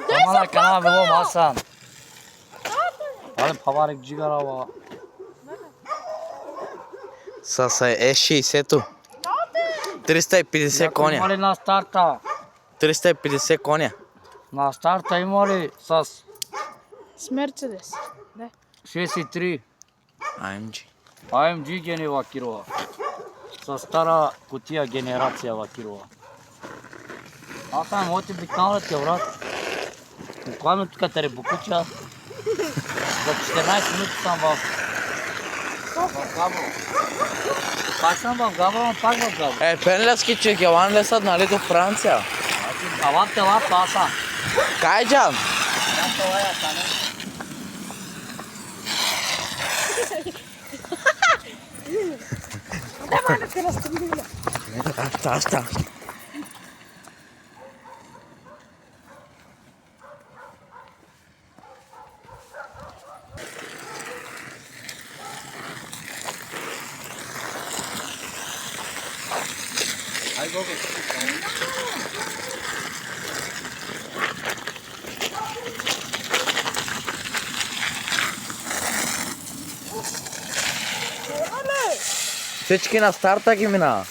Kamala kanala bylo masan. Ale pavarek jigarava. С 60-то. 350 коня. Има ли на старта? 350 коня. На старта има ли с С Мерцедес. Да. 63 AMG. AMG генева кирова. С стара кутия генерация кирова. Аз съм моите бикналите, брат. Буквално тук те ребукуча. За 14 минути съм в Габрово. Пак съм в Габрово, но пак в Габрово. Пенлевски чекелан ли са, нали, до Франция? Ават телат паса. Кайджан! Давай да те разтърмиля. Таща. Всички на старта ги мина.